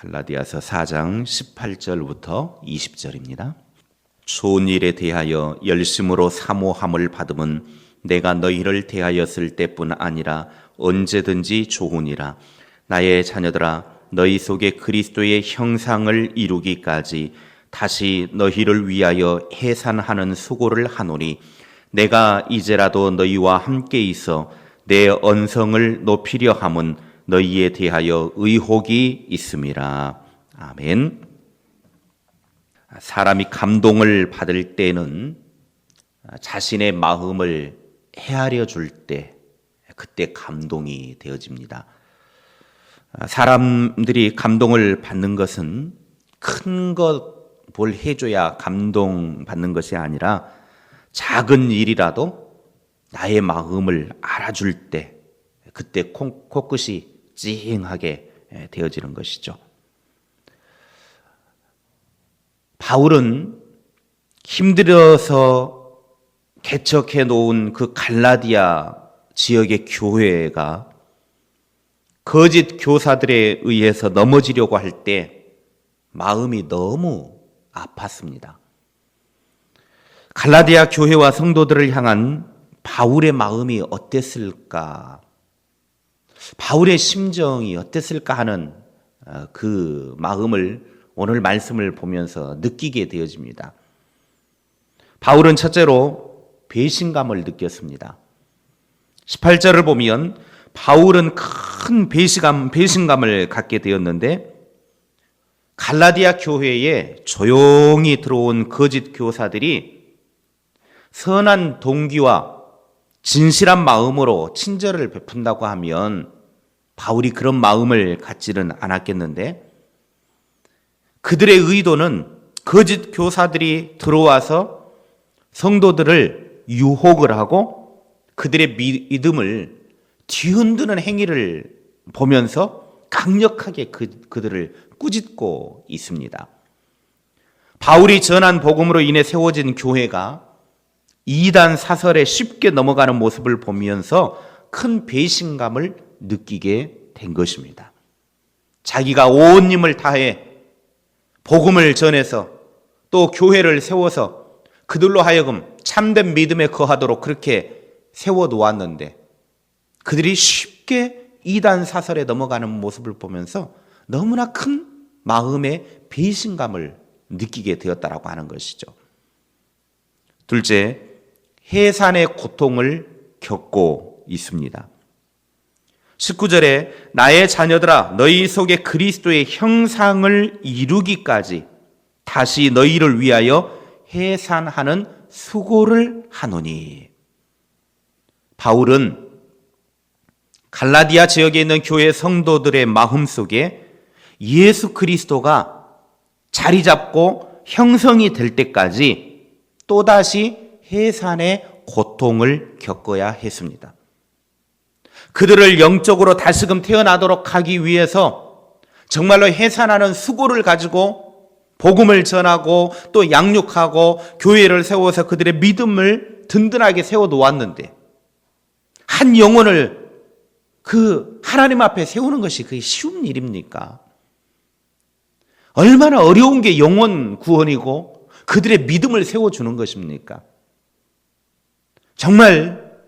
갈라디아서 4장 18절부터 20절입니다. 좋은 일에 대하여 열심으로 사모함을 받음은 내가 너희를 대하였을 때뿐 아니라 언제든지 좋으니라. 나의 자녀들아, 너희 속에 그리스도의 형상을 이루기까지 다시 너희를 위하여 해산하는 수고를 하노니 내가 이제라도 너희와 함께 있어 내 언성을 높이려 함은 너희에 대하여 의혹이 있음이라. 아멘. 사람이 감동을 받을 때는 자신의 마음을 헤아려 줄 때, 그때 감동이 되어집니다. 사람들이 감동을 받는 것은 큰 것 뭘 해줘야 감동받는 것이 아니라 작은 일이라도 나의 마음을 알아줄 때, 그때 코끝이 찡하게 되어지는 것이죠. 바울은 힘들어서 개척해 놓은 그 갈라디아 지역의 교회가 거짓 교사들에 의해서 넘어지려고 할 때 마음이 너무 아팠습니다. 갈라디아 교회와 성도들을 향한 바울의 마음이 어땠을까? 바울의 심정이 어땠을까 하는 그 마음을 오늘 말씀을 보면서 느끼게 되어집니다. 바울은 첫째로 배신감을 느꼈습니다. 18절을 보면 바울은 큰 배신감을 갖게 되었는데 갈라디아 교회에 조용히 들어온 거짓 교사들이 선한 동기와 진실한 마음으로 친절을 베푼다고 하면 바울이 그런 마음을 갖지는 않았겠는데 그들의 의도는 거짓 교사들이 들어와서 성도들을 유혹을 하고 그들의 믿음을 뒤흔드는 행위를 보면서 강력하게 그들을 꾸짖고 있습니다. 바울이 전한 복음으로 인해 세워진 교회가 이단 사설에 쉽게 넘어가는 모습을 보면서 큰 배신감을 느끼게 된 것입니다. 자기가 온 힘을 다해 복음을 전해서 또 교회를 세워서 그들로 하여금 참된 믿음에 거하도록 그렇게 세워놓았는데 그들이 쉽게 이단 사설에 넘어가는 모습을 보면서 너무나 큰 마음의 배신감을 느끼게 되었다라고 하는 것이죠. 둘째, 해산의 고통을 겪고 있습니다. 19절에 나의 자녀들아 너희 속에 그리스도의 형상을 이루기까지 다시 너희를 위하여 해산하는 수고를 하노니. 바울은 갈라디아 지역에 있는 교회 성도들의 마음속에 예수 그리스도가 자리 잡고 형성이 될 때까지 또다시 해산의 고통을 겪어야 했습니다. 그들을 영적으로 다시금 태어나도록 하기 위해서 정말로 해산하는 수고를 가지고 복음을 전하고 또 양육하고 교회를 세워서 그들의 믿음을 든든하게 세워놓았는데 한 영혼을 그 하나님 앞에 세우는 것이 그게 쉬운 일입니까? 얼마나 어려운 게 영혼 구원이고 그들의 믿음을 세워주는 것입니까? 정말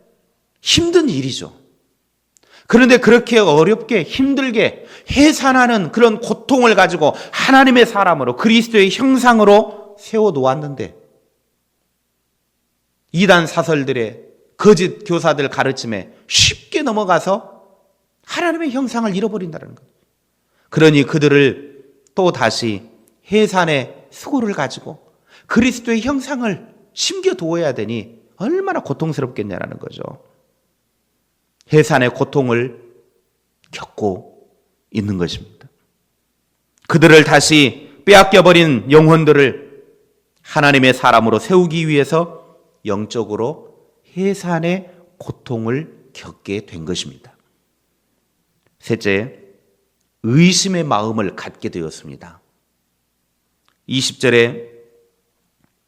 힘든 일이죠. 그런데 그렇게 어렵게 힘들게 해산하는 그런 고통을 가지고 하나님의 사람으로 그리스도의 형상으로 세워놓았는데 이단 사설들의 거짓 교사들 가르침에 쉽게 넘어가서 하나님의 형상을 잃어버린다는 것. 그러니 그들을 또 다시 해산의 수고를 가지고 그리스도의 형상을 심겨두어야 되니 얼마나 고통스럽겠냐라는 거죠. 해산의 고통을 겪고 있는 것입니다. 그들을 다시 빼앗겨버린 영혼들을 하나님의 사람으로 세우기 위해서 영적으로 해산의 고통을 겪게 된 것입니다. 셋째, 의심의 마음을 갖게 되었습니다. 20절에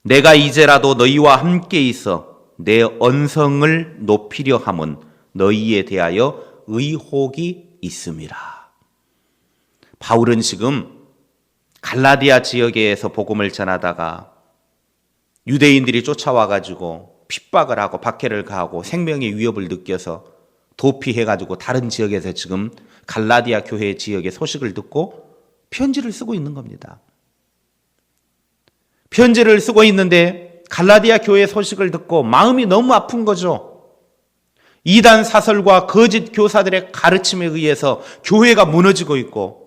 내가 이제라도 너희와 함께 있어 내 언성을 높이려 함은 너희에 대하여 의혹이 있음이라. 바울은 지금 갈라디아 지역에서 복음을 전하다가 유대인들이 쫓아와가지고 핍박을 하고 박해를 가하고 생명의 위협을 느껴서 도피해가지고 다른 지역에서 지금 갈라디아 교회 지역의 소식을 듣고 편지를 쓰고 있는 겁니다. 편지를 쓰고 있는데 갈라디아 교회 소식을 듣고 마음이 너무 아픈 거죠. 이단 사설과 거짓 교사들의 가르침에 의해서 교회가 무너지고 있고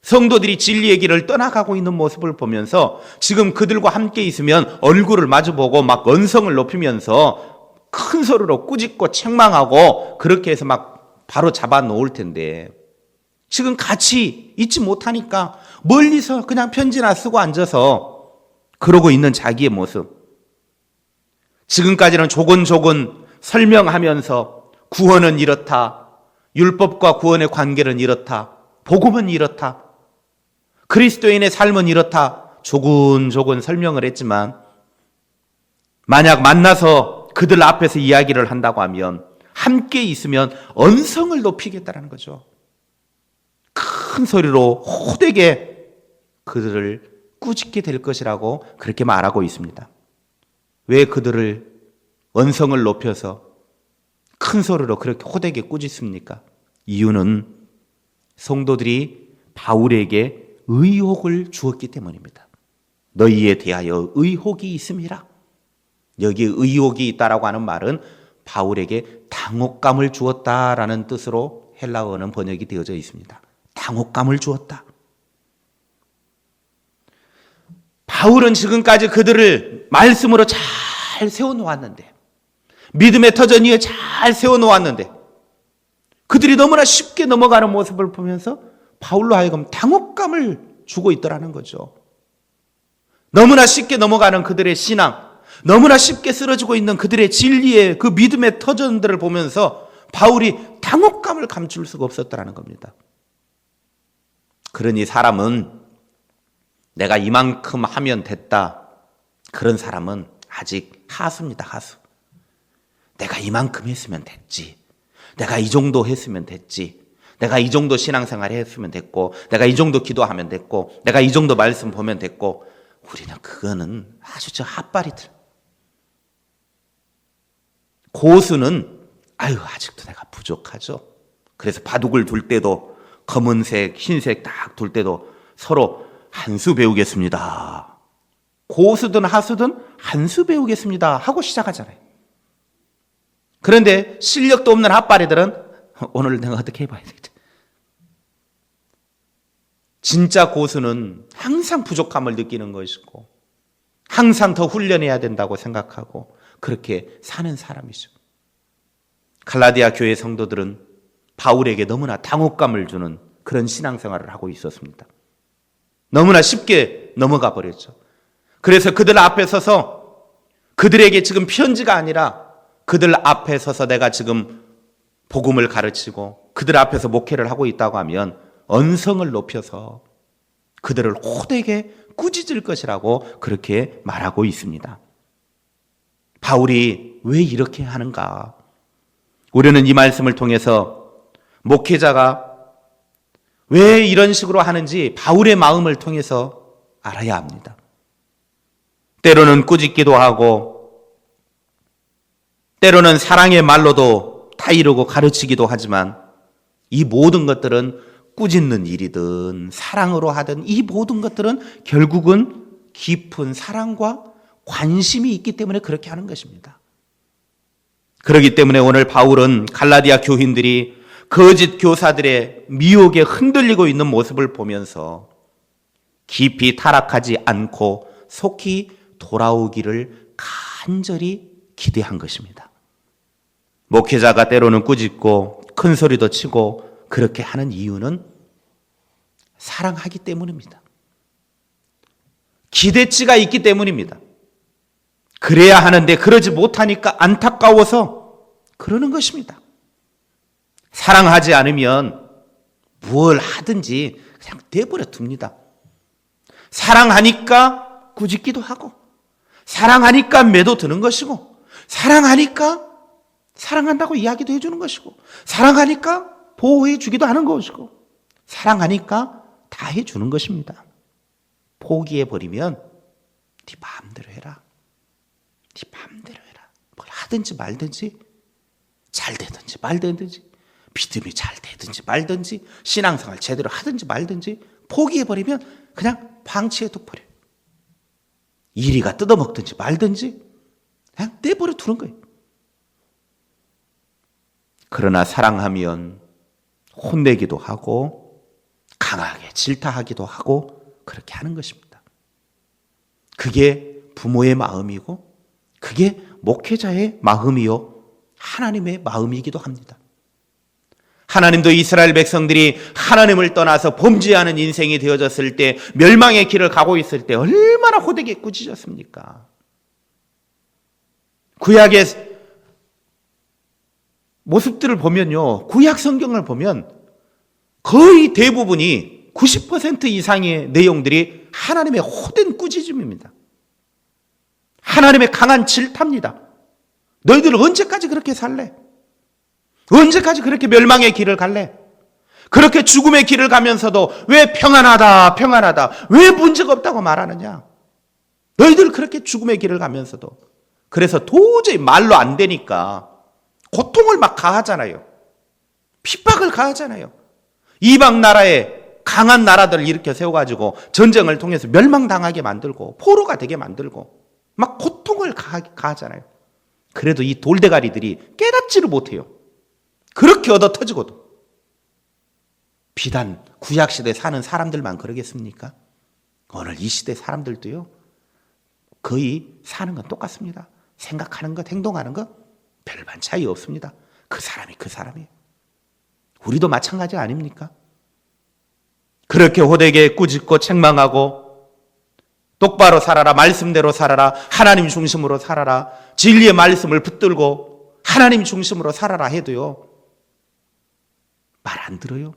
성도들이 진리의 길을 떠나가고 있는 모습을 보면서 지금 그들과 함께 있으면 얼굴을 마주보고 막 언성을 높이면서 큰 소리로 꾸짖고 책망하고 그렇게 해서 막 바로 잡아 놓을 텐데 지금 같이 있지 못하니까 멀리서 그냥 편지나 쓰고 앉아서 그러고 있는 자기의 모습. 지금까지는 조곤조곤 설명하면서 구원은 이렇다. 율법과 구원의 관계는 이렇다. 복음은 이렇다. 그리스도인의 삶은 이렇다. 조곤조곤 설명을 했지만 만약 만나서 그들 앞에서 이야기를 한다고 하면 함께 있으면 언성을 높이겠다는 거죠. 큰 소리로 호되게 그들을 꾸짖게 될 것이라고 그렇게 말하고 있습니다. 왜 그들을 언성을 높여서 큰 소리로 그렇게 호되게 꾸짖습니까? 이유는 성도들이 바울에게 의혹을 주었기 때문입니다. 너희에 대하여 의혹이 있음이라. 여기 의혹이 있다라고 하는 말은 바울에게 당혹감을 주었다라는 뜻으로 헬라어는 번역이 되어져 있습니다. 당혹감을 주었다. 바울은 지금까지 그들을 말씀으로 잘 세워놓았는데 믿음의 터전 위에 잘 세워놓았는데 그들이 너무나 쉽게 넘어가는 모습을 보면서 바울로 하여금 당혹감을 주고 있더라는 거죠. 너무나 쉽게 넘어가는 그들의 신앙, 너무나 쉽게 쓰러지고 있는 그들의 진리의 그 믿음의 터전들을 보면서 바울이 당혹감을 감출 수가 없었다는 겁니다. 그러니 사람은 내가 이만큼 하면 됐다. 그런 사람은 아직 하수입니다. 하수. 내가 이만큼 했으면 됐지. 내가 이 정도 했으면 됐지. 내가 이 정도 신앙생활 했으면 됐고 내가 이 정도 기도하면 됐고 내가 이 정도 말씀 보면 됐고 우리는 그거는 아주 저 핫바리들. 고수는 아직도 내가 부족하죠. 그래서 바둑을 둘 때도 검은색, 흰색 딱 둘 때도 서로 한 수 배우겠습니다. 고수든 하수든 한 수 배우겠습니다 하고 시작하잖아요. 그런데 실력도 없는 핫바리들은 오늘 내가 어떻게 해봐야 되겠다. 진짜 고수는 항상 부족함을 느끼는 것이고 항상 더 훈련해야 된다고 생각하고 그렇게 사는 사람이죠. 갈라디아 교회 성도들은 바울에게 너무나 당혹감을 주는 그런 신앙생활을 하고 있었습니다. 너무나 쉽게 넘어가 버렸죠. 그래서 그들 앞에 서서 그들에게 지금 편지가 아니라 그들 앞에 서서 내가 지금 복음을 가르치고 그들 앞에서 목회를 하고 있다고 하면 언성을 높여서 그들을 호되게 꾸짖을 것이라고 그렇게 말하고 있습니다. 바울이 왜 이렇게 하는가? 우리는 이 말씀을 통해서 목회자가 왜 이런 식으로 하는지 바울의 마음을 통해서 알아야 합니다. 때로는 꾸짖기도 하고 때로는 사랑의 말로도 타이르고 가르치기도 하지만 이 모든 것들은 꾸짖는 일이든 사랑으로 하든 이 모든 것들은 결국은 깊은 사랑과 관심이 있기 때문에 그렇게 하는 것입니다. 그렇기 때문에 오늘 바울은 갈라디아 교인들이 거짓 교사들의 미혹에 흔들리고 있는 모습을 보면서 깊이 타락하지 않고 속히 돌아오기를 간절히 기대한 것입니다. 목회자가 때로는 꾸짖고 큰 소리도 치고 그렇게 하는 이유는 사랑하기 때문입니다. 기대치가 있기 때문입니다. 그래야 하는데 그러지 못하니까 안타까워서 그러는 것입니다. 사랑하지 않으면 뭘 하든지 그냥 내버려 둡니다. 사랑하니까 꾸짖기도 하고 사랑하니까 매도 드는 것이고 사랑하니까 사랑한다고 이야기도 해주는 것이고 사랑하니까 보호해 주기도 하는 것이고 사랑하니까 다 해주는 것입니다. 포기해버리면 네 마음대로 해라. 네 마음대로 해라. 뭘 하든지 말든지, 잘 되든지 말든지, 믿음이 잘 되든지 말든지, 신앙생활 제대로 하든지 말든지 포기해버리면 그냥 방치해둬버려요. 이리가 뜯어먹든지 말든지 그냥 내버려 두는 거예요. 그러나 사랑하면 혼내기도 하고 강하게 질타하기도 하고 그렇게 하는 것입니다. 그게 부모의 마음이고 그게 목회자의 마음이요 하나님의 마음이기도 합니다. 하나님도 이스라엘 백성들이 하나님을 떠나서 범죄하는 인생이 되어졌을 때, 멸망의 길을 가고 있을 때 얼마나 호되게 꾸짖었습니까? 구약의 모습들을 보면요, 구약 성경을 보면 거의 대부분이 90% 이상의 내용들이 하나님의 호된 꾸짖음입니다. 하나님의 강한 질타입니다. 너희들 언제까지 그렇게 살래? 언제까지 그렇게 멸망의 길을 갈래? 그렇게 죽음의 길을 가면서도 왜 평안하다, 평안하다, 왜 문제가 없다고 말하느냐? 너희들 그렇게 죽음의 길을 가면서도. 그래서 도저히 말로 안 되니까 고통을 막 가하잖아요. 핍박을 가하잖아요. 이방 나라에 강한 나라들을 일으켜 세워가지고 전쟁을 통해서 멸망당하게 만들고 포로가 되게 만들고 막 고통을 가하잖아요. 그래도 이 돌대가리들이 깨닫지를 못해요. 그렇게 얻어 터지고도. 비단 구약시대에 사는 사람들만 그러겠습니까? 오늘 이 시대 사람들도요, 거의 사는 건 똑같습니다. 생각하는 것, 행동하는 것 별반 차이 없습니다. 그 사람이 그 사람이에요. 우리도 마찬가지 아닙니까? 그렇게 호되게 꾸짖고 책망하고 똑바로 살아라, 말씀대로 살아라, 하나님 중심으로 살아라, 진리의 말씀을 붙들고 하나님 중심으로 살아라 해도요, 말 안 들어요.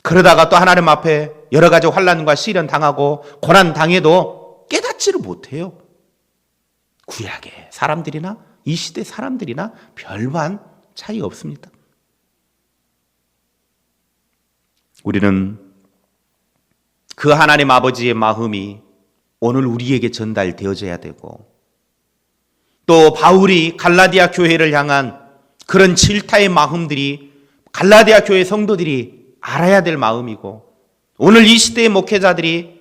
그러다가 또 하나님 앞에 여러 가지 환난과 시련 당하고 고난 당해도 깨닫지를 못해요. 구약의 사람들이나 이 시대 사람들이나 별반 차이 없습니다. 우리는 그 하나님 아버지의 마음이 오늘 우리에게 전달되어져야 되고, 또 바울이 갈라디아 교회를 향한 그런 질타의 마음들이 갈라디아 교회 성도들이 알아야 될 마음이고, 오늘 이 시대의 목회자들이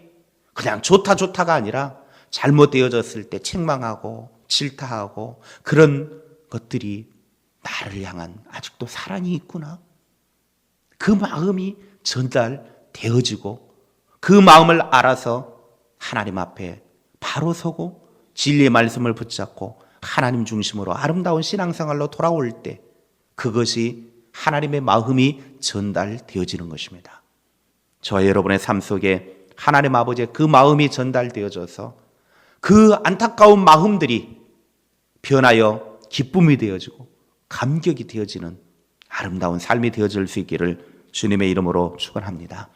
그냥 좋다가 아니라 잘못되어졌을 때 책망하고 질타하고 그런 것들이 나를 향한 아직도 사랑이 있구나, 그 마음이 전달되어지고 그 마음을 알아서 하나님 앞에 바로 서고 진리의 말씀을 붙잡고 하나님 중심으로 아름다운 신앙생활로 돌아올 때 그것이 하나님의 마음이 전달되어지는 것입니다. 저와 여러분의 삶 속에 하나님 아버지의 그 마음이 전달되어져서 그 안타까운 마음들이 변하여 기쁨이 되어지고 감격이 되어지는 아름다운 삶이 되어질 수 있기를 주님의 이름으로 축원합니다.